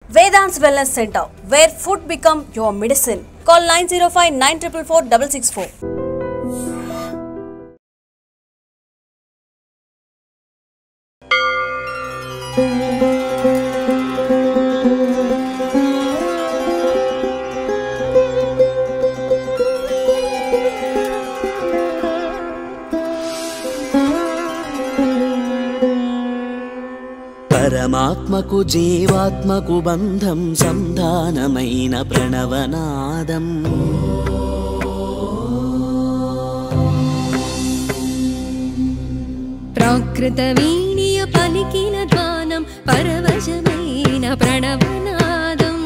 Vedant's Wellness Center, where food become your medicine. Call 905 944 664. పరమాత్మకు జీవాత్మకు బంధం సంధానమైన ప్రణవనాదం ప్రాకృత వీణియ పలికిన ధ్వానం పరవశమైన ప్రణవనాదం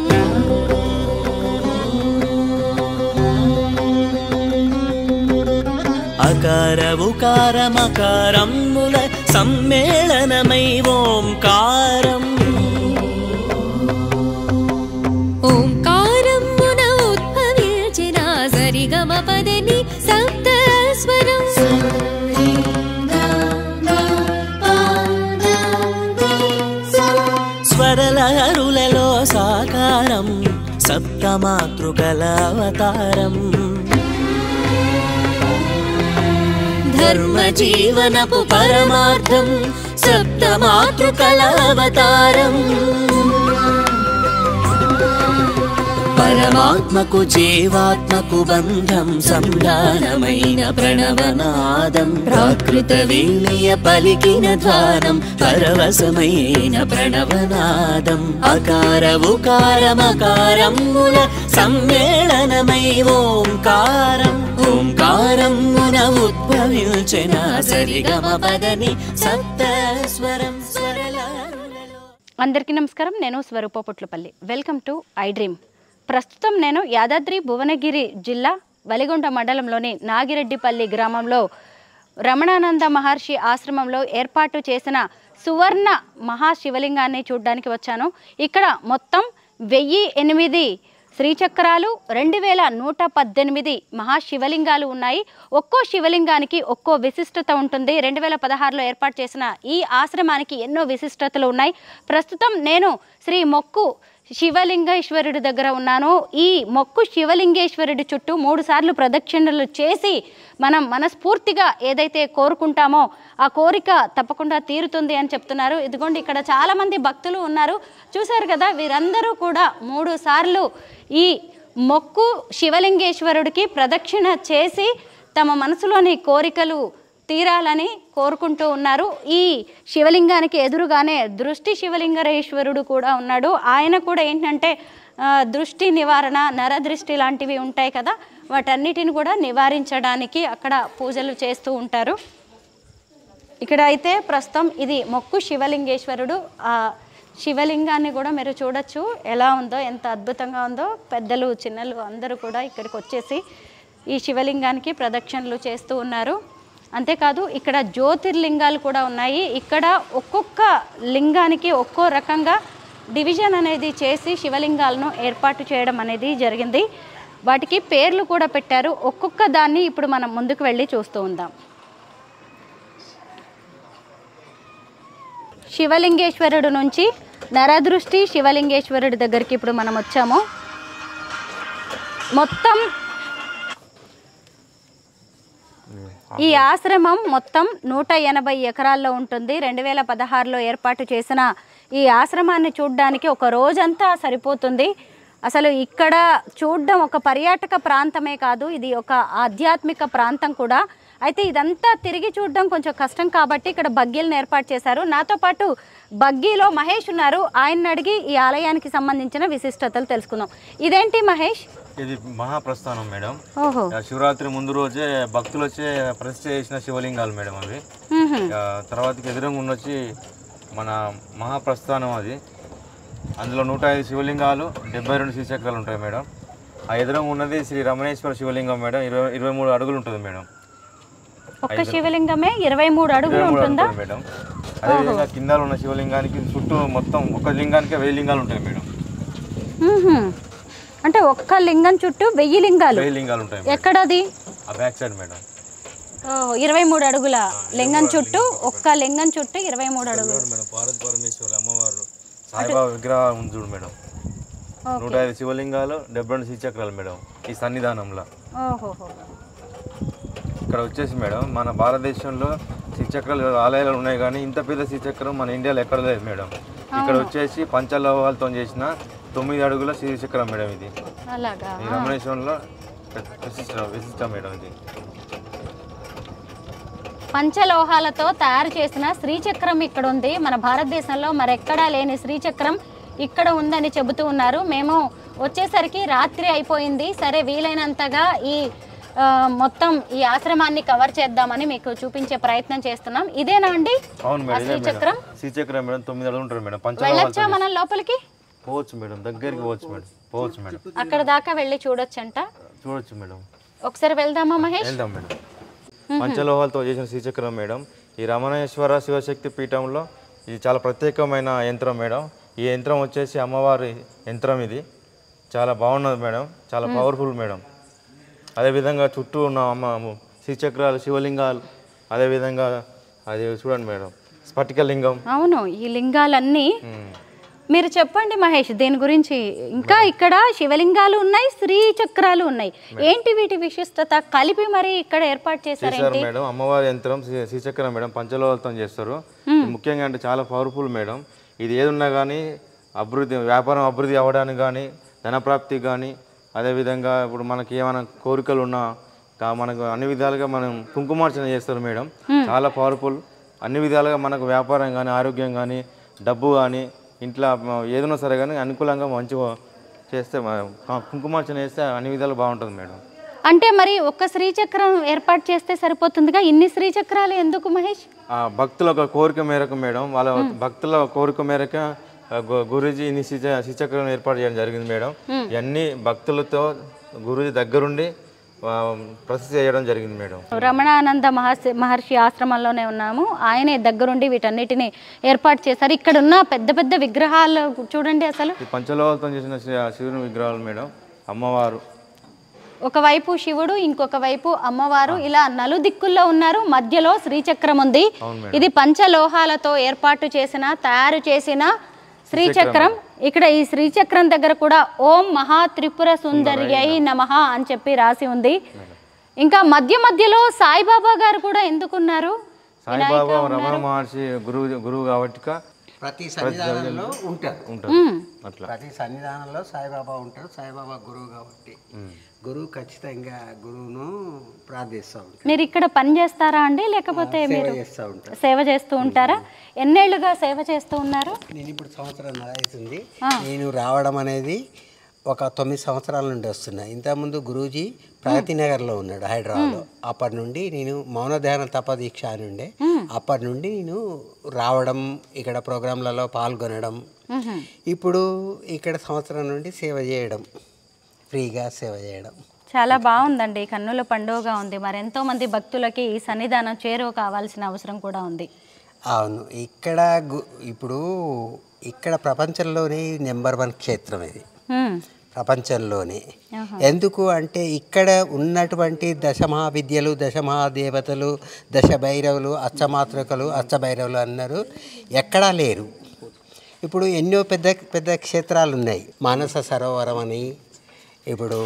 అకార ఉకార మకారముల సమ్మేళనమై ఓంకారం ఓంకారమున ఉద్భవించిన సరిగమ పదని సప్త స్వరం స్వరలహరులలో సాకారం సప్తమాతృకల అవతారం ధర్మ జీవనపు పరమార్థం సప్తమాతృకల అవతారం పరమాత్మకు జీవాత్మకు బంధం సంధానమైన ప్రణవనాదం ప్రాకృత వీణియ పలికిన ద్వారం పరవశమైన ప్రణవనాదం అకార ఉకార మకారముల సమ్మేళనమై ఓంకారం ఓంకారమున ఉద్భవించిన సరిగమ పదని సప్త స్వరం స్వరలహరులలో. అందరికీ నమస్కారం. నేను Swaroopa Potlapalli. Welcome to I Dream. ప్రస్తుతం నేను యాదాద్రి భువనగిరి జిల్లా వలిగొండ మండలంలోని నాగిరెడ్డిపల్లి గ్రామంలో రమణానంద మహర్షి ఆశ్రమంలో ఏర్పాటు చేసిన సువర్ణ మహాశివలింగాన్ని చూడడానికి వచ్చాను. ఇక్కడ మొత్తం 1008 శ్రీచక్రాలు 2118 మహాశివలింగాలు ఉన్నాయి. ఒక్కో శివలింగానికి ఒక్కో విశిష్టత ఉంటుంది. 2016లో ఏర్పాటు చేసిన ఈ ఆశ్రమానికి ఎన్నో విశిష్టతలు ఉన్నాయి. ప్రస్తుతం నేను శ్రీ మొక్కు శివలింగేశ్వరుడి దగ్గర ఉన్నాను. ఈ మొక్కు శివలింగేశ్వరుడి చుట్టూ 3 సార్లు ప్రదక్షిణలు చేసి మనం మనస్ఫూర్తిగా ఏదైతే కోరుకుంటామో ఆ కోరిక తప్పకుండా తీరుతుంది అని చెప్తున్నారు. ఇదిగోండి ఇక్కడ చాలామంది భక్తులు ఉన్నారు. చూశారు కదా, వీరందరూ కూడా 3 సార్లు ఈ మొక్కు శివలింగేశ్వరుడికి ప్రదక్షిణ చేసి తమ మనసులోని కోరికలు తీరాలని కోరుకుంటూ ఉన్నారు. ఈ శివలింగానికి ఎదురుగానే దృష్టి శివలింగేశ్వరుడు కూడా ఉన్నాడు. ఆయన కూడా ఏంటంటే దృష్టి నివారణ, నరదృష్టి లాంటివి ఉంటాయి కదా, వాటన్నిటిని కూడా నివారించడానికి అక్కడ పూజలు చేస్తూ ఉంటారు. ఇక్కడ అయితే ప్రస్తుతం ఇది మొక్కు శివలింగేశ్వరుడు. ఆ శివలింగాన్ని కూడా మీరు చూడొచ్చు ఎలా ఉందో, ఎంత అద్భుతంగా ఉందో. పెద్దలు చిన్నలు అందరూ కూడా ఇక్కడికి వచ్చేసి ఈ శివలింగానికి ప్రదక్షిణలు చేస్తూ ఉన్నారు. అంతేకాదు ఇక్కడ జ్యోతిర్లింగాలు కూడా ఉన్నాయి. ఇక్కడ ఒక్కొక్క లింగానికి ఒక్కో రకంగా డివిజన్ అనేది చేసి శివలింగాలను ఏర్పాటు చేయడం అనేది జరిగింది. వాటికి పేర్లు కూడా పెట్టారు. ఒక్కొక్క దాన్ని ఇప్పుడు మనం ముందుకు వెళ్ళి చూస్తూ ఉందాం. శివలింగేశ్వరుడు నుంచి నరదృష్టి శివలింగేశ్వరుడి దగ్గరికి ఇప్పుడు మనం వచ్చాము. మొత్తం ఈ ఆశ్రమం మొత్తం 180 ఎకరాల్లో ఉంటుంది. 2016లో ఏర్పాటు చేసిన ఈ ఆశ్రమాన్ని చూడడానికి ఒక రోజంతా సరిపోతుంది. అసలు ఇక్కడ చూడడం ఒక పర్యాటక ప్రాంతమే కాదు, ఇది ఒక ఆధ్యాత్మిక ప్రాంతం కూడా. అయితే ఇదంతా తిరిగి చూడడం కొంచెం కష్టం కాబట్టి ఇక్కడ బగ్గీలను ఏర్పాటు చేశారు. నాతో పాటు బగ్గీలో మహేష్ ఉన్నారు. ఆయన్ని అడిగి ఈ ఆలయానికి సంబంధించిన విశిష్టతలు తెలుసుకుందాం. ఇదేంటి మహేష్? ఇది మహాప్రస్థానం మేడం. ఓహో. శివరాత్రి ముందు రోజే భక్తులు వచ్చే ప్రతిష్ఠ చేసిన శివలింగాలు మేడం అవి. తర్వాతకి ఎదురుగా ఉన్నొచ్చి మన మహాప్రస్థానం అది. అందులో 105 శివలింగాలు 72 శ్రీచక్రాలు ఉంటాయి మేడం. ఆ ఎదురుగా ఉన్నది శ్రీ రమణేశ్వర శివలింగం మేడం. 23 అడుగులు ఉంటుంది మేడం. ఒక్క శివలింగమే 23 అడుగులు ఉంటుందా మేడం? అదేవిధంగా కింద ఉన్న శివలింగానికి చుట్టూ మొత్తం ఒక లింగానికి 1000 లింగాలు ఉంటాయి మేడం. అంటే ఒక్క లింగం చుట్టూ 1000 లింగాలు ఉంటాయి. ఎక్కడది? ఆ బ్యాక్ సైడ్ మేడం. 23 అడుగుల లింగం చుట్టూ, ఒక్క లింగం చుట్టూ 23 అడుగులు. మేడం పార్వతి పరమేశ్వరి అమ్మవారు సాయిబాబా విగ్రహం ఉంది చూడు మేడం. 105 శివలింగాలు 72 శ్రీచక్రాలు మేడం ఈ సన్నిధానంలో. ఇక్కడ వచ్చేసి మేడం మన భారతదేశంలో శ్రీచక్రాలు ఆలయాలు ఉన్నాయి కానీ ఇంత పెద్ద శ్రీచక్రం మన ఇండియాలో ఎక్కడ లేదు మేడం. ఇక్కడ వచ్చేసి పంచలోహాలతో చేసిన 9 అడుగుల శ్రీచక్రం మేడం ఇది. ఈ రమణేశ్వరంలో విశిష్టం మేడం ఇది. పంచలోహాలతో తయారు చేసిన శ్రీచక్రం ఇక్కడ ఉంది. మన భారతదేశంలో మరెక్కడా లేని శ్రీచక్రం ఇక్కడ ఉందని చెబుతూ ఉన్నారు. మేము వచ్చేసరికి రాత్రి అయిపోయింది. సరే వీలైనంతగా ఈ మొత్తం ఈ ఆశ్రమాన్ని కవర్ చేద్దామని మీకు చూపించే ప్రయత్నం చేస్తున్నాం. ఇదేనా అండి? అవును మేడం. శ్రీచక్రం మేడం 9 అడుగులు ఉంటుంది మేడం. వెళ్ళొచ్చా మనం లోపలికి? పోవచ్చు మేడం, దగ్గరికి పోవచ్చు మేడం. పోవచ్చు మేడం, అక్కడ దాకా వెళ్ళి చూడొచ్చంట. చూడొచ్చు మేడం. ఒకసారి వెళ్దామా మహేష్? వెళ్దాం మేడం. పంచలోహాలతో చేసిన శ్రీచక్రం మేడం. ఈ రమణేశ్వర శివశక్తి పీఠంలో ఇది చాలా ప్రత్యేకమైన యంత్రం మేడం. ఈ యంత్రం వచ్చేసి అమ్మవారి యంత్రం. ఇది చాలా బాగున్నది మేడం, చాలా పవర్ఫుల్ మేడం. అదేవిధంగా చుట్టూ ఉన్న శ్రీచక్రాలు, శివలింగాలు, అదేవిధంగా అది చూడండి మేడం స్ఫటికలింగం. అవును, ఈ లింగాలన్నీ మీరు చెప్పండి మహేష్ దీని గురించి. ఇంకా ఇక్కడ శివలింగాలు ఉన్నాయి, శ్రీచక్రాలు ఉన్నాయి. ఏంటి వీటి విశిష్టత కలిపి మరి ఇక్కడ ఏర్పాటు చేశారు మేడం? అమ్మవారి యంత్రం శ్రీచక్రం మేడం, పంచలోహాలతో చేస్తారు. ముఖ్యంగా అంటే చాలా పవర్ఫుల్ మేడం. ఇది ఏదున్నా కానీ అభివృద్ధి, వ్యాపారం అభివృద్ధి అవ్వడానికి కానీ, ధనప్రాప్తి కానీ, అదేవిధంగా ఇప్పుడు మనకి ఏమైనా కోరికలు ఉన్నా మనకు అన్ని విధాలుగా మనం కుంకుమార్చన చేస్తారు మేడం. చాలా పవర్ఫుల్. అన్ని విధాలుగా మనకు వ్యాపారం కానీ, ఆరోగ్యం కానీ, డబ్బు కానీ, ఇంట్లో ఏదైనా సరే కానీ అనుకూలంగా మంచిగా చేస్తే కుంకుమార్చన చేస్తే అన్ని విధాలు బాగుంటుంది మేడం. అంటే మరి ఒక్క శ్రీచక్రం ఏర్పాటు చేస్తే సరిపోతుందిగా, ఇన్ని శ్రీచక్రాలు ఎందుకు మహేష్? భక్తుల ఒక కోరిక మేరకు మేడం, వాళ్ళ భక్తుల కోరిక మేరకు గురూజీ ఇన్ని శ్రీచక్రం ఏర్పాటు చేయడం జరిగింది మేడం. ఇవన్నీ భక్తులతో గురూజీ దగ్గరుండి ప్రతిష్ఠ చేయడం జరిగింది మేడం. రమణానంద మహర్షి ఆశ్రమంలోనే ఉన్నాము. ఆయనే దగ్గరుండి వీటన్నిటిని ఏర్పాటు చేశారు. ఇక్కడ ఉన్న పెద్ద పెద్ద విగ్రహాలు చూడండి. అసలు పంచలోహాలతో చేసిన శివుని విగ్రహాలు మేడం. అమ్మవారు ఒకవైపు శివుడు, ఇంకొక వైపు అమ్మవారు, ఇలా నలుదిక్కుల్లో ఉన్నారు. మధ్యలో శ్రీచక్రం ఉంది. ఇది పంచలోహాలతో ఏర్పాటు చేసిన, తయారు చేసిన శ్రీచక్రం. ఇక్కడ ఈ శ్రీచక్రం దగ్గర కూడా ఓం మహా త్రిపుర సుందర్యై నమః అని చెప్పి రాసి ఉంది. ఇంకా మధ్య మధ్యలో సాయిబాబా గారు కూడా ఎందుకున్నారు? సాయిబాబా రమణ మహర్షి గురువు కాబట్టి ప్రతి సన్నిధానంలో ఉంటారు. ప్రతి సన్నిధానంలో సాయిబాబా ఉంటారు. సాయిబాబా గురువు కాబట్టి గురువు ఖచ్చితంగా గురువును ప్రార్థిస్తూ ఉంటారు. మీరు ఇక్కడ పని చేస్తారా అండి, లేకపోతే మీరు సేవ చేస్తూ ఉంటారా? ఎన్నేళ్లుగా సేవ చేస్తూ ఉన్నారు? నేను ఇప్పుడు సంవత్సరం అవుతుంది. నేను రావడం అనేది ఒక 9 సంవత్సరాల నుండి వస్తున్నా. ఇంతకుముందు గురూజీ ప్రగతి నగర్లో ఉన్నాడు, హైదరాబాద్లో. అప్పటి నుండి నేను మౌన ధ్యాన తపదీక్ష అని ఉండే. అప్పటి నుండి నేను రావడం, ఇక్కడ ప్రోగ్రాంలలో పాల్గొనడం, ఇప్పుడు ఇక్కడ సంవత్సరం నుండి సేవ చేయడం, ఫ్రీగా సేవ చేయడం. చాలా బాగుందండి, కన్నుల పండుగగా ఉంది. మరి ఎంతో మంది భక్తులకి ఈ సన్నిధానం చేరువ కావాల్సిన అవసరం కూడా ఉంది. అవును, ఇక్కడ ఇప్పుడు ఇక్కడ ప్రపంచంలోనే నెంబర్ 1 క్షేత్రం ఇది, ప్రపంచంలోనే. ఎందుకు అంటే ఇక్కడ ఉన్నటువంటి దశమహావిద్యలు, దశమహాదేవతలు, దశభైరవులు, అష్టమాతృకలు, అష్టభైరవులు అన్నారు ఎక్కడా లేరు. ఇప్పుడు ఎన్నో పెద్ద పెద్ద క్షేత్రాలు ఉన్నాయి. మానస సరోవరం అని, ఇప్పుడు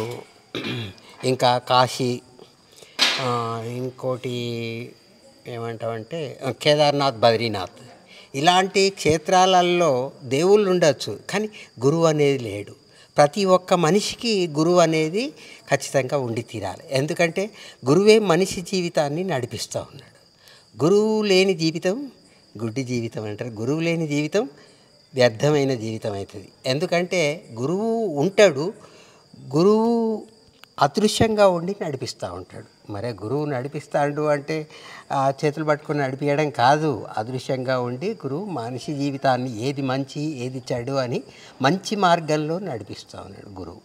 ఇంకా కాశీ, ఇంకోటి ఏమంటామంటే కేదార్నాథ్, బద్రీనాథ్, ఇలాంటి క్షేత్రాలలో దేవుళ్ళు ఉండొచ్చు, కానీ గురువు అనేది లేడు. ప్రతి ఒక్క మనిషికి గురువు అనేది ఖచ్చితంగా ఉండి తీరాలి. ఎందుకంటే గురువే మనిషి జీవితాన్ని నడిపిస్తూ ఉన్నాడు. గురువు లేని జీవితం గుడ్డి జీవితం అంటారు. గురువు లేని జీవితం వ్యర్థమైన జీవితం అవుతుంది. ఎందుకంటే గురువు ఉంటాడు, గురువు అదృశ్యంగా ఉండి నడిపిస్తూ ఉంటాడు. మరే గురువు నడిపిస్తాడు అంటే చేతులు పట్టుకొని నడిపించడం కాదు, అదృశ్యంగా ఉండి గురువు మనిషి జీవితాన్ని ఏది మంచి ఏది చెడు అని మంచి మార్గంలో నడిపిస్తూ ఉన్నాడు గురువు.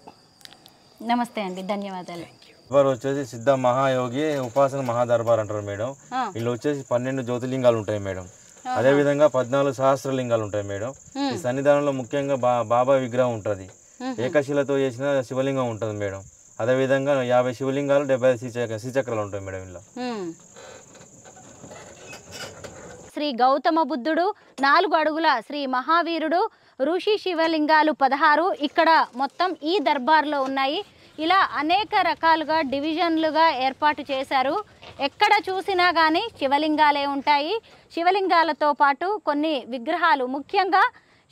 నమస్తే అండి, ధన్యవాదాలు. వారు వచ్చేసి సిద్ధ మహాయోగి ఉపాసన మహాదర్బార్ అంటారు మేడం. వీళ్ళు వచ్చేసి 12 జ్యోతిర్లింగాలు ఉంటాయి మేడం. అదేవిధంగా 14 సహస్రలింగాలు ఉంటాయి మేడం. ఈ సన్నిధానంలో ముఖ్యంగా బాబా విగ్రహం ఉంటుంది. ఏకశిలతో చేసిన శివలింగం ఉంటుంది మేడం. అదేవిధంగా 50 శివలింగాలు, 70 శ్రీచక్రాలు ఉంటాయి మేడం ఇలా. శ్రీ గౌతమ బుద్ధుడు, 4 అడుగుల శ్రీ మహావీరుడు, ఋషి శివలింగాలు 16 ఇక్కడ మొత్తం ఈ దర్బార్లో ఉన్నాయి. ఇలా అనేక రకాలుగా డివిజన్లుగా ఏర్పాటు చేశారు. ఎక్కడ చూసినా కానీ శివలింగాలే ఉంటాయి. శివలింగాలతో పాటు కొన్ని విగ్రహాలు, ముఖ్యంగా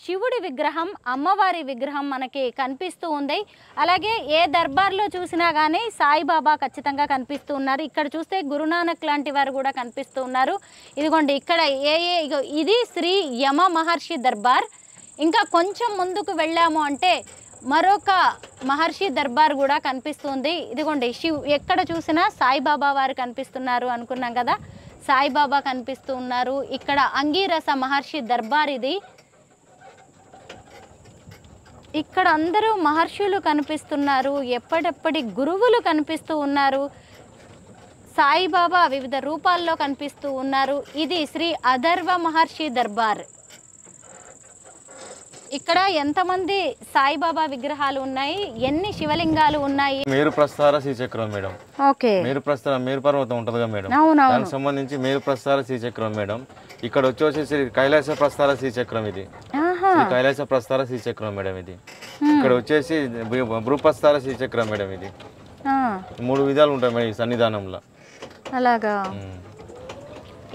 శివుడి విగ్రహం, అమ్మవారి విగ్రహం మనకి కనిపిస్తూ ఉంది. అలాగే ఏ దర్బార్లో చూసినా కానీ సాయిబాబా ఖచ్చితంగా కనిపిస్తూ ఉన్నారు. ఇక్కడ చూస్తే గురునానక్ లాంటి వారు కూడా కనిపిస్తూ ఉన్నారు. ఇదిగోండి ఇక్కడ ఇది శ్రీ యమ మహర్షి దర్బార్. ఇంకా కొంచెం ముందుకు వెళ్ళాము అంటే మరొక మహర్షి దర్బార్ కూడా కనిపిస్తుంది. ఇదిగోండి ఎక్కడ చూసినా సాయిబాబా వారు కనిపిస్తున్నారు అనుకున్నాం కదా, సాయిబాబా కనిపిస్తూ ఉన్నారు. ఇక్కడ అంగీరస మహర్షి దర్బార్ ఇది. ఇక్కడ అందరూ మహర్షులు కనిపిస్తున్నారు, ఎప్పటి గురువులు కనిపిస్తూ ఉన్నారు. సాయిబాబా వివిధ రూపాల్లో కనిపిస్తూ ఉన్నారు. ఇది శ్రీ అథర్వ మహర్షి దర్బార్. ఇక్కడ ఎంతమంది సాయిబాబా విగ్రహాలు ఉన్నాయి, ఎన్ని శివలింగాలు ఉన్నాయి? మేరు ప్రస్తార శ్రీచక్రం మేడం. ఓకే, మేరు పర్వతం ఉంటుందిగా మేడం, దానికి సంబంధించి మేరు ప్రస్తార శ్రీచక్రం మేడం. ఇక్కడ వచ్చేసి కైలాస ప్రస్తార శ్రీచక్రం, ఇది కైలాస ప్రస్తార శ్రీచక్రం మేడం. ఇది ఇక్కడ వచ్చేసి భూప్రస్తార శ్రీచక్రం మేడం. ఇది 3 విధాలు ఉంటాయి మేడం ఈ సన్నిధానంలో. అలాగా,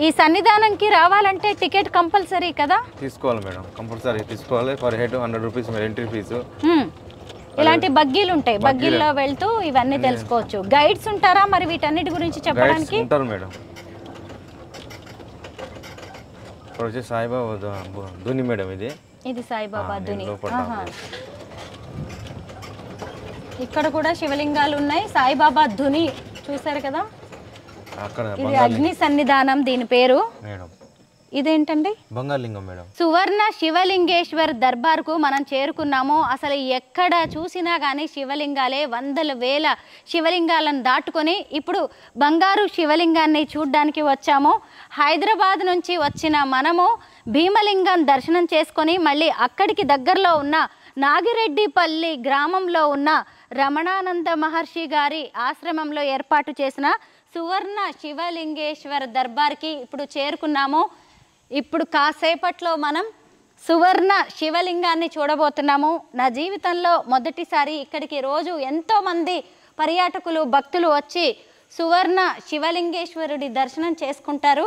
ఈ సన్నిధానంకి రావాలంటే టికెట్ కంపల్సరీ కదా? తీసుకోవాలి మేడం, కంపల్సరీ తీసుకోవాలి. Per head 100 rupees entry fee. ఇలాంటి బగ్గీలు ఉంటాయి, బగ్గీల్లో వెళ్తూ ఇవన్నీ తెలుసుకోవచ్చు. గైడ్స్ ఉంటారా మరి వీటన్నిటి గురించి చెప్పడానికి? ఉంటారు మేడం. ఇప్పుడు వచ్చి సాయిబాబా ధుని మేడం. ఇది సాయిబాబా ధుని. ఇక్కడ కూడా శివలింగాలు ఉన్నాయి. సాయిబాబా ధుని చూసారు కదా, ఇది అగ్ని సన్నిధానం దీని పేరు. ఇదేంటండి? బంగాళలింగం మేడం. సువర్ణ శివలింగేశ్వర్ దర్బార్కు మనం చేరుకున్నాము. అసలు ఎక్కడ చూసినా కానీ శివలింగాలే, వందల వేల శివలింగాలను దాటుకొని ఇప్పుడు బంగారు శివలింగాన్ని చూడ్డానికి వచ్చాము. హైదరాబాద్ నుంచి వచ్చిన మనము భీమలింగం దర్శనం చేసుకొని మళ్ళీ అక్కడికి దగ్గరలో ఉన్న నాగిరెడ్డిపల్లి గ్రామంలో ఉన్న రమణానంద మహర్షి గారి ఆశ్రమంలో ఏర్పాటు చేసిన సువర్ణ శివలింగేశ్వర దర్బార్కి ఇప్పుడు చేరుకున్నాము. ఇప్పుడు కాసేపట్లో మనం సువర్ణ శివలింగాన్ని చూడబోతున్నాము. నా జీవితంలో మొదటిసారి ఇక్కడికి రోజు ఎంతోమంది పర్యాటకులు, భక్తులు వచ్చి సువర్ణ శివలింగేశ్వరుడి దర్శనం చేసుకుంటారు.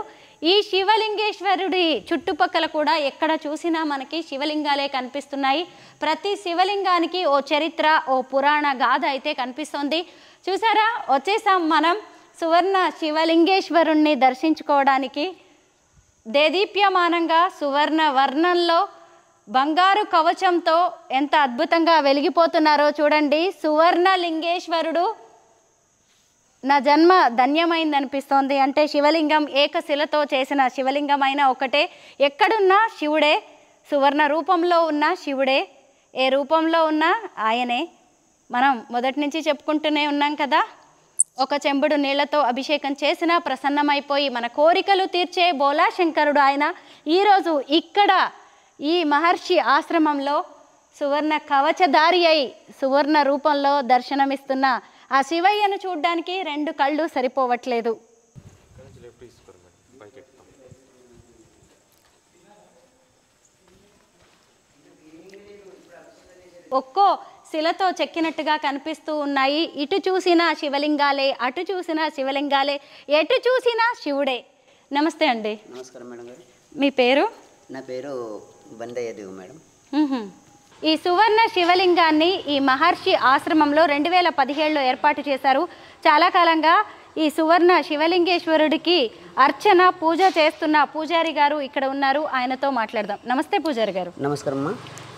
ఈ శివలింగేశ్వరుడి చుట్టుపక్కల కూడా ఎక్కడ చూసినా మనకి శివలింగాలే కనిపిస్తున్నాయి. ప్రతి శివలింగానికి ఓ చరిత్ర, ఓ పురాణ గాథ అయితే కనిపిస్తుంది. చూసారా, వచ్చేసాం మనం సువర్ణ శివలింగేశ్వరుణ్ణి దర్శించుకోవడానికి. దేదీప్యమానంగా సువర్ణ వర్ణంలో బంగారు కవచంతో ఎంత అద్భుతంగా వెలిగిపోతున్నారో చూడండి. సువర్ణ లింగేశ్వరుడు, నా జన్మ ధన్యమైందనిపిస్తోంది. అంటే శివలింగం ఏకశిలతో చేసిన శివలింగమైన ఒకటే, ఎక్కడున్నా శివుడే, సువర్ణ రూపంలో ఉన్న శివుడే, ఏ రూపంలో ఉన్నా ఆయనే. మనం మొదటి నుంచి చెప్పుకుంటూనే ఉన్నాం కదా, ఒక చెంబుడు నీళ్లతో అభిషేకం చేసినా ప్రసన్నమైపోయి మన కోరికలు తీర్చే బోలా శంకరుడు ఆయన. ఈరోజు ఇక్కడ ఈ మహర్షి ఆశ్రమంలో సువర్ణ కవచధారి అయి సువర్ణ రూపంలో దర్శనమిస్తున్న ఆ శివయ్యను చూడ్డానికి 2 కళ్ళు సరిపోవట్లేదు. ఒక్కో శిలతో చెక్కినట్టుగా కనిపిస్తూ ఉన్నాయి. ఇటు చూసినా శివలింగాలే, అటు చూసినా శివలింగాలే, ఎటు చూసినా శివుడే. నమస్తే అండి. నమస్కారం మేడం గారు. మీ పేరు? నా పేరు బందయ్యదేవి మేడం. ఈ సువర్ణ శివలింగాన్ని ఈ మహర్షి ఆశ్రమంలో 2017లో ఏర్పాటు చేశారు. చాలా కాలంగా ఈ సువర్ణ శివలింగేశ్వరుడికి అర్చన, పూజ చేస్తున్న పూజారి గారు ఇక్కడ ఉన్నారు. ఆయనతో మాట్లాడదాం. నమస్తే పూజారి గారు. నమస్కారం అమ్మా.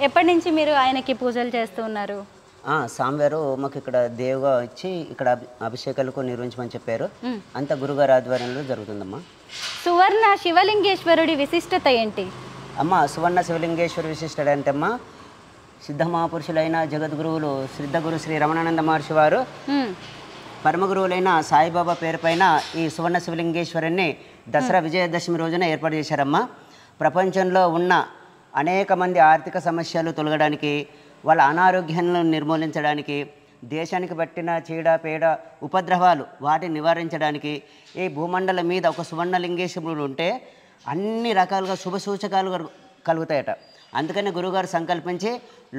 ఎప్పటి నుంచి మీరు ఆయనకి పూజలు చేస్తూ ఉన్నారు? స్వామివారు మాకు ఇక్కడ దేవుగా వచ్చి ఇక్కడ అభిషేకాలకు నిర్వహించమని చెప్పారు. అంత గురుగారి ఆధ్వర్యంలో జరుగుతుందమ్మా. సువర్ణ శివలింగేశ్వరుడి విశిష్టత ఏంటి అమ్మ? సువర్ణ శివలింగేశ్వర విశిష్టత అంటే అమ్మా, సిద్ధ మహాపురుషులైన జగద్గురువులు సిద్ధగురు శ్రీ రమణానంద మహర్షి వారు పరమగురువులైన సాయిబాబా పేరు పైన ఈ సువర్ణ శివలింగేశ్వరుని దసరా విజయదశమి రోజున ఏర్పాటు చేశారమ్మా. ప్రపంచంలో ఉన్న అనేక మంది ఆర్థిక సమస్యలు తొలగడానికి, వాళ్ళ అనారోగ్యాలను నిర్మూలించడానికి, దేశానికి పట్టిన చీడ పేడ ఉపద్రవాలు వాటిని నివారించడానికి ఈ భూమండలం మీద ఒక సువర్ణలింగేశ్వరుడు ఉంటే అన్ని రకాలుగా శుభ సూచకాలు కలుగుతాయట. అందుకని గురుగారు సంకల్పించి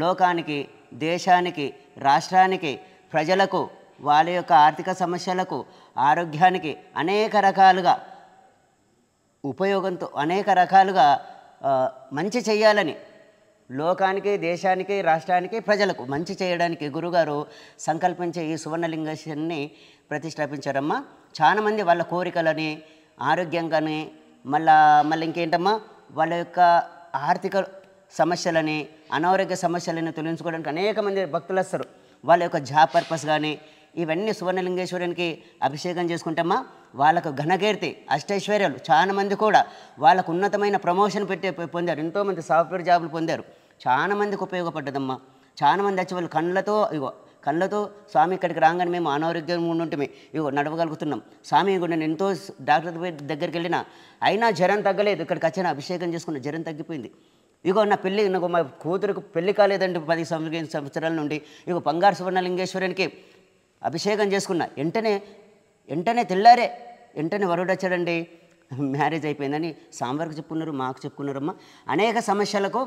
లోకానికి, దేశానికి, రాష్ట్రానికి, ప్రజలకు, వాళ్ళ యొక్క ఆర్థిక సమస్యలకు, ఆరోగ్యానికి అనేక రకాలుగా ఉపయోగంతో అనేక రకాలుగా మంచి చేయాలని, లోకానికి, దేశానికి, రాష్ట్రానికి, ప్రజలకు మంచి చేయడానికి గురుగారు సంకల్పించే ఈ సువర్ణలింగేశ్వరుని ప్రతిష్టాపించారమ్మా. చాలామంది వాళ్ళ కోరికలని, ఆరోగ్యంగాని, మళ్ళీ ఇంకేంటమ్మా వాళ్ళ యొక్క ఆర్థిక సమస్యలని, అనారోగ్య సమస్యలని తొలగించుకోవడానికి అనేక మంది భక్తులు వస్తారు. వాళ్ళ యొక్క జాబ్ పర్పస్ కానీ ఇవన్నీ సువర్ణలింగేశ్వరునికి అభిషేకం చేసుకుంటామా వాళ్ళకు ఘనకీర్తి, అష్టైశ్వర్యాలు, చాలామంది కూడా వాళ్ళకు ఉన్నతమైన ప్రమోషన్ పొందారు. ఎంతోమంది సాఫ్ట్వేర్ జాబులు పొందారు. చాలామందికి ఉపయోగపడ్డదమ్మా. చాలామంది వచ్చి వాళ్ళు కళ్ళతో స్వామి ఇక్కడికి రాగానే మేము అనారోగ్యం ఉంటుంటే నడవగలుగుతున్నాం స్వామి. నేను ఎంతో డాక్టర్ దగ్గరికి వెళ్ళినా అయినా జ్వరం తగ్గలేదు. ఇక్కడికి వచ్చిన అభిషేకం చేసుకున్న జ్వరం తగ్గిపోయింది. నాకు మా కూతురుకు పెళ్లి కాలేదండి 10 సంవత్సరాల నుండి. బంగారు సువర్ణలింగేశ్వరునికి అభిషేకం చేసుకున్నా. వెంటనే తెల్లారే వరుడు వచ్చాడండి, మ్యారేజ్ అయిపోయిందని సాంబార్కి చెప్పుకున్నారు, మాకు చెప్పుకున్నారమ్మా. అనేక సమస్యలకు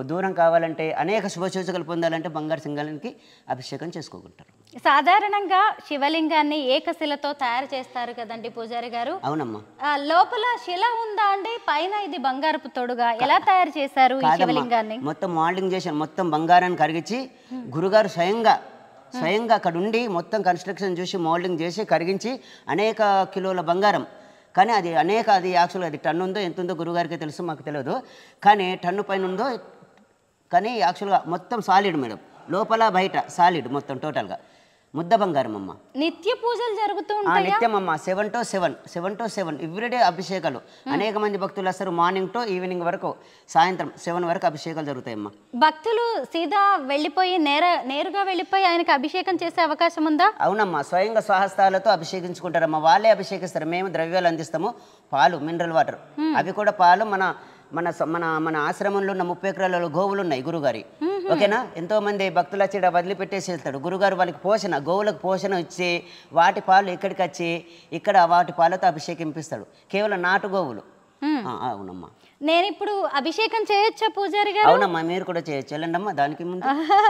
దూరం కావాలంటే, అనేక శుభసూచకలు పొందాలంటే బంగారు సింగానికి అభిషేకం చేసుకోకుంటారు. సాధారణంగా శివలింగాన్ని ఏకశిలతో తయారు చేస్తారు కదండి పూజారి గారు. అవునమ్మా. లోపల శిల ఉందా అండి? పైన ఇది బంగారపు తొడుగా ఎలా తయారు చేశారు ఈ శివలింగాన్ని? మొత్తం మోల్డింగ్ చేశారు. మొత్తం బంగారాన్ని కరిగించి గురుగారు స్వయంగా అక్కడ ఉండి మొత్తం కన్స్ట్రక్షన్ చూసి మోల్డింగ్ చేసి కరిగించి అనేక కిలోల బంగారం. కానీ అది యాక్చువల్గా అది టన్ను ఉందో ఎంత ఉందో గురుగారికి తెలుసు, మాకు తెలియదు. కానీ టన్ను పైన ఉందో, కానీ యాక్చువల్గా మొత్తం సాలిడ్ మేడం, లోపల బయట సాలిడ్ మొత్తం టోటల్గా ముద్ద బంగారం అమ్మ. నిత్య పూజలు జరుగుతూ ఉంటాయి. నిత్యం అమ్మ 7 to 7 ఎవ్రీడే అభిషేకాలు. అనేక మంది భక్తులు వస్తారు. మార్నింగ్ టు ఈవినింగ్ వరకు, సాయంత్రం 7 వరకు అభిషేకాలు జరుగుతాయమ్మా. భక్తులు సీదా వెళ్ళిపోయి నేరుగా వెళ్ళిపోయి ఆయనకి అభిషేకం చేసే అవకాశం ఉందా? అవునమ్మా, స్వయంగా స్వహస్తాలతో అభిషేకించుకుంటారమ్మా. వాళ్ళే అభిషేకిస్తారు. మేము ద్రవ్యాలు అందిస్తాము, పాలు, మినరల్ వాటర్. అవి కూడా పాలు మన మన మన మన ఆశ్రమంలో ఉన్న 30 ఎకరాల గోవులు ఉన్నాయి గురుగారి. ఓకేనా? ఎంతోమంది భక్తులు వచ్చి వదిలిపెట్టేసి వెళ్తాడు. గురుగారు వాళ్ళకి పోషణ, గోవులకు పోషణ ఇచ్చి వాటి పాలు ఇక్కడికి వచ్చి ఇక్కడ వాటి పాలతో అభిషేకింపిస్తాడు. కేవలం నాటు గోవులు. అవునమ్మా. నేను ఇప్పుడు అభిషేకం చేయొచ్చా పూజారి గారు? అవునమ్మా, మీరు కూడా చేయొచ్చు. వెళ్ళండి అమ్మా, దానికి ముందు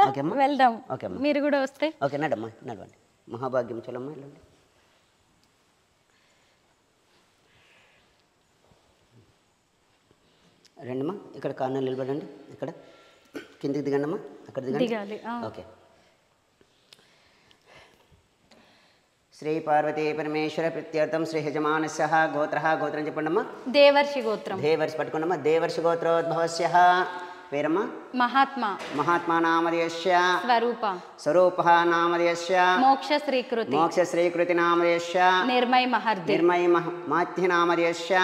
ఓకేమ్మా, వెళ్దాం. ఓకే అమ్మా, మీరు కూడా వస్తే. ఓకే, నడమ్మా, నడవండి. మహాభాగ్యం చలమ్మా, వెళ్ళండి. రండిమ్మా, ఇక్కడ కార్నర్ నిలబడండి. ఇక్కడ కిందికి దిగండి అమ్మా, అక్కడ దిగండి. ఓకే. శ్రీ పార్వతీ పరమేశ్వర ప్రీత్యర్థం శ్రీ యజమానస్య గోత్రం చెప్పండి అమ్మా. దేవర్షి గోత్రం. దేవర్షి పట్టుకోండమ్మా. దేవర్షి గోత్రోద్భవస్య పేరమ్మా మహాత్మా నామధేయస్య స్వరూప నామధేయస్య మోక్ష శ్రీకృతి నామధేయస్య నిర్మయ మాధ్య నామధేయస్య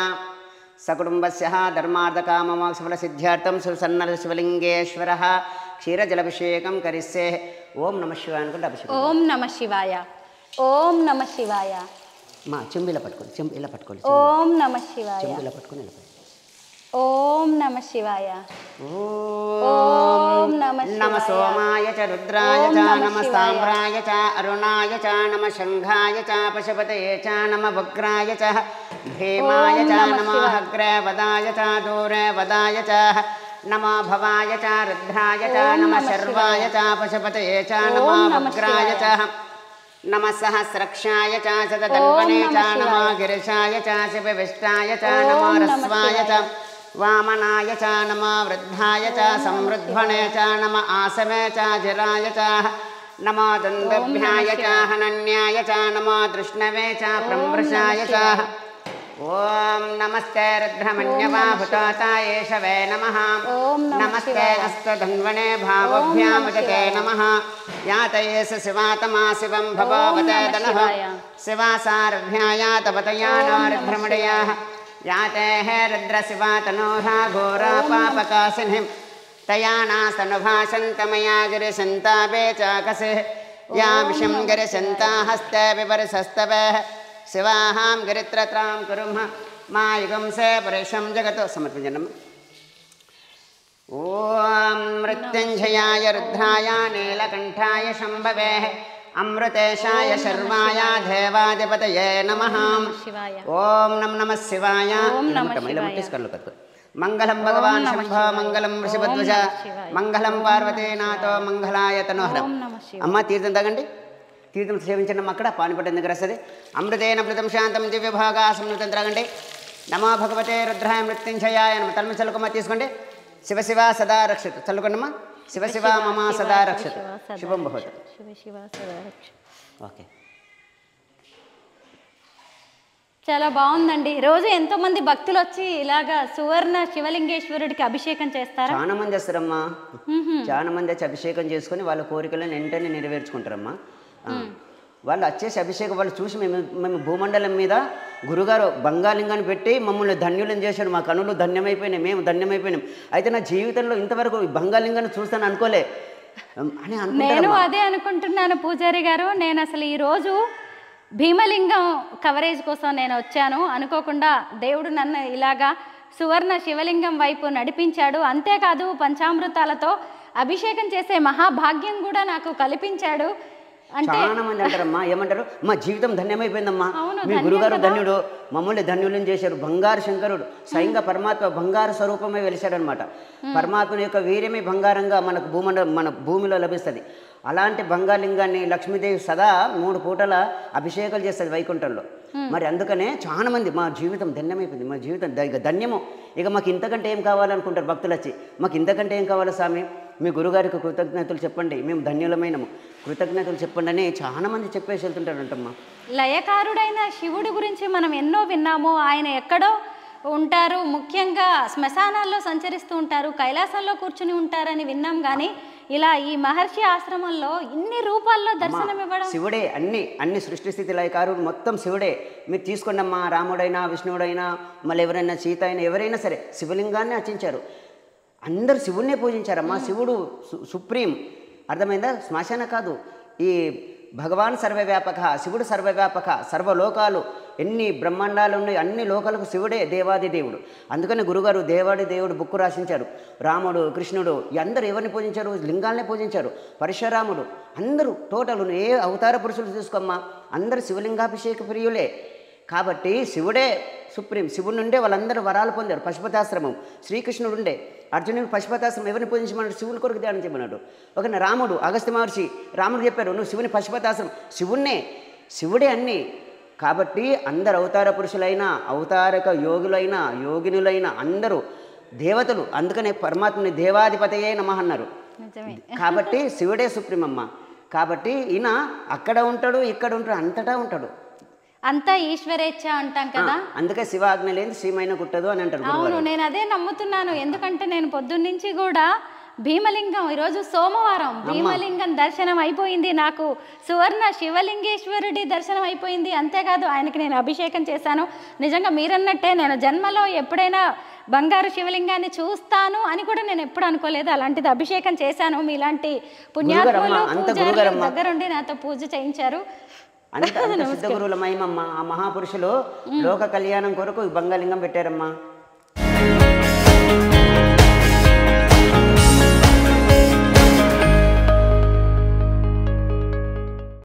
సకుటుంబస్య ధర్మార్థకామమోక్షఫల సిద్ధ్యార్థం సుసన్నర శివలింగేశ్వర క్షీరజలభిషేకం కరిస్తే. ఓం నమ శివాయ అనుకుంటే అభిషేకం. ఓం నమ శివాయ, ఓం నమ శివాయ. మా చెంబిలా పట్టుకోండి, ఇలా పట్టుకోండి. ఓం నమ శివాయ, చెంబిలా పట్టుకొని వెళ్ళిపోయి. ఓం నమ శివాయ, ఓం నమ సోమాయ చ రుద్రాయ చ నమ సాంబ్రాయ చ అరుణాయ చ నమ శంఘాయ చ పశుపతయే చ నమ వక్రాయ చ భీమాయ చ నమ అగ్రే వదాయ చ దూరే వదాయ చ నమ భవాయ చ రుద్రాయ చ నమ శర్వాయ చ పశుపతయే చ నమ వక్రాయ చ నమ సహస్రక్షాయ చ శతధన్వనే చ నమ గిరిశాయ చ శివవిష్టాయ చ నమ రస్వాయ చ వామనాయ చ నమ వృద్ధాయ చ సమృద్ధ్వనే చ నమ ఆసమే చ జరాయ చ నమ దందభ్యాయ చ హనన్యాయ చ నమ దృష్ణవే చ ప్రమృషాయ చ. ఓం నమస్తే రుద్రమన్యవాభుతాయ శవే నమః. నమస్తే అస్తధన్వనే భావభ్యాముదతే నమః. యాతయేస శివాతమా శివం భవవతే దనః శివాసారభ్యాయ తవతయానా రుద్రమడయాః. యాతే హే రుద్ర శివాతనోః ఘోరా పాపకాసినిం తయానాస్తనుభాషంతమయా గిరిశంతాపే చాకసి యా విషం గిరిశంతా హస్తే విపరిసస్తవే శివాహాం గిరిత్రత్రాం కురుమ మా యుగంసే పురుషం జగతో సమర్పించండి. ఓం మృత్యుంజయాయ రుద్రాయ నీలకంఠాయ శంభవే అమృతేశాయ శర్వాయ దేవాధిపతయే నమః. ఓం నమ శివాయ. మంగళం భగవాన్ శంభ మంగళం వృషభధ్వజ మంగళం పార్వతీనాథో మంగళాయ తనోహరం. అమ్మ తీర్థం తాగండి, తీర్థం సేవించండి అమ్మ. అక్కడ పానిపట్టం దగ్గర వస్తుంది. అమృతేన మృతం శాంతం దివ్యభాగా సమృతం త్రాగండి. నమో భగవతే రుద్రాయ మృత్యుంజయాయ నమ. తల్మ చల్లుకమ్మ తీసుకోండి. శివ శివ సదా రక్షతు. చల్లుకోండమ్మా. శివ శివ మమ సదా రక్షతు. శుభం భవతు. ఓకే. చాలా బాగుందండి. రోజు ఎంతో మంది భక్తులు వచ్చి ఇలాగా సువర్ణ శివలింగేశ్వరుడికి అభిషేకం చేస్తారు. చాలా మంది వస్తారమ్మా. చాలా మంది వచ్చి అభిషేకం చేసుకుని వాళ్ళ కోరికలను వెంటనే నెరవేర్చుకుంటారమ్మా. వాళ్ళు వచ్చేసి అభిషేకం వాళ్ళు చూసి మేము భూమండలం మీద గురుగారు బంగాలింగాన్ని పెట్టి మమ్మల్ని ధన్యులను చేశాడు, మా కనులు ధన్యమైపోయినాయి, మేము ధన్యమైపోయినాం. అయితే నా జీవితంలో ఇంతవరకు బంగాలింగాన్ని చూస్తాను అనుకోలే అని నేను అదే అనుకుంటున్నాను పూజారి గారు. నేను అసలు ఈరోజు భీమలింగం కవరేజ్ కోసం నేను వచ్చాను. అనుకోకుండా దేవుడు నన్ను ఇలాగా సువర్ణ శివలింగం వైపు నడిపించాడు. అంతేకాదు పంచామృతాలతో అభిషేకం చేసే మహాభాగ్యం కూడా నాకు కల్పించాడు. చాలా మంది అంటారమ్మా, ఏమంటారు, మా జీవితం ధన్యమైపోయిందమ్మా, మీ గురుగారు ధన్యుడు, మమ్మల్ని ధన్యులను చేశారు. బంగారు శంకరుడు స్వయంగా పరమాత్మ బంగారు స్వరూపమే వెలిశాడనమాట. పరమాత్మ యొక్క వీర్యమే బంగారంగా మనకు మన భూమిలో లభిస్తుంది. అలాంటి బంగాలింగాన్ని లక్ష్మీదేవి సదా 3 పూటల అభిషేకాలు చేస్తుంది వైకుంఠంలో. మరి అందుకనే చాలా మంది మా జీవితం ధన్యమైపోయింది, మా జీవితం ధన్యము, ఇక మాకు ఇంతకంటే ఏం కావాలనుకుంటారు భక్తులు వచ్చి. మాకు ఇంతకంటే ఏం కావాలి స్వామి, మీ గురుగారికి కృతజ్ఞతలు చెప్పండి, మేము ధన్యులమైనము, కృతజ్ఞతలు చెప్పండి అని చాలా మంది చెప్పేసి వెళ్తుంటారంటమ్మా. లయకారుడైన శివుడి గురించి మనం ఎన్నో విన్నాము. ఆయన ఎక్కడో ఉంటారు, ముఖ్యంగా శ్మశానాల్లో సంచరిస్తూ ఉంటారు, కైలాసంలో కూర్చుని ఉంటారని విన్నాం. కానీ ఇలా ఈ మహర్షి ఆశ్రమంలో ఇన్ని రూపాల్లో దర్శనం ఇవ్వడం, శివుడే. అన్ని సృష్టి స్థితి లయకారుడు మొత్తం శివుడే. మీరు తీసుకోండి అమ్మా, రాముడైనా విష్ణువుడైనా మళ్ళీ ఎవరైనా సీత అయినా ఎవరైనా సరే శివలింగాన్ని అర్చించారు. అందరూ శివుడినే పూజించారమ్మా. శివుడు సుప్రీం, అర్థమైందా? శ్మశాన కాదు, ఈ భగవాన్ సర్వవ్యాపక, శివుడు సర్వవ్యాపక, సర్వలోకాలు ఎన్ని బ్రహ్మాండాలు ఉన్నాయి అన్ని లోకాలకు శివుడే దేవాది దేవుడు. అందుకని గురుగారు దేవాది దేవుడు బుక్కు రాసించారు. రాముడు, కృష్ణుడు అందరూ ఎవరిని పూజించారు? లింగాలనే పూజించారు. పరశురాముడు, అందరూ టోటల్ ఏ అవతార పురుషులు చూసుకోమ్మా, అందరూ శివలింగాభిషేక ప్రియులే. కాబట్టి శివుడే సుప్రీం. శివుడి నుండే వాళ్ళందరూ వరాలు పొందారు. పశుపతాశ్రమం శ్రీకృష్ణుడు ఉండే, అర్జునుడికి పశుపతాశ్రమం ఎవరిని పూజించమన్నాడు? శివుని కొరకు ధ్యానం చేయమన్నాడు. ఒక రాముడు, అగస్త్య మహర్షి రాముడు చెప్పారు, నువ్వు శివుని పశుపతాశ్రమం, శివుడే అన్నీ. కాబట్టి అందరు అవతార పురుషులైన, అవతారక యోగులైన, యోగినులైన అందరూ దేవతలు. అందుకనే పరమాత్మని దేవాధిపతయే నమః అన్నారు. కాబట్టి శివుడే సుప్రీం అమ్మ. కాబట్టి ఈయన అక్కడ ఉంటాడు, ఇక్కడ ఉంటాడు, అంతటా ఉంటాడు. అంతా ఈశ్వరేచ్ఛ అంటాం కదా, అందుకే శివాజ్ఞ లేని శ్రీమైన కుట్టదు అని అంటారు. అవును, నేను అదే నమ్ముతున్నాను. ఎందుకంటే నేను పొద్దున్నుంచి కూడా భీమలింగం, ఈరోజు సోమవారం, భీమలింగం దర్శనం అయిపోయింది నాకు, సువర్ణ శివలింగేశ్వరుడి దర్శనం అయిపోయింది. అంతేకాదు ఆయనకి నేను అభిషేకం చేశాను. నిజంగా మీరన్నట్టే నేను జన్మలో ఎప్పుడైనా బంగారు శివలింగాన్ని చూస్తాను అని కూడా నేను ఎప్పుడు అనుకోలేదు. అలాంటిది అభిషేకం చేశాను. మీలాంటి పుణ్యాత్ములు పూజారులు దగ్గరుండి నాతో పూజ చేయించారు. అంత సిద్ధ గురువుల మహిమమ్మ. ఆ మహాపురుషులు లోక కళ్యాణం కొరకు బంగాలింగం పెట్టారమ్మా.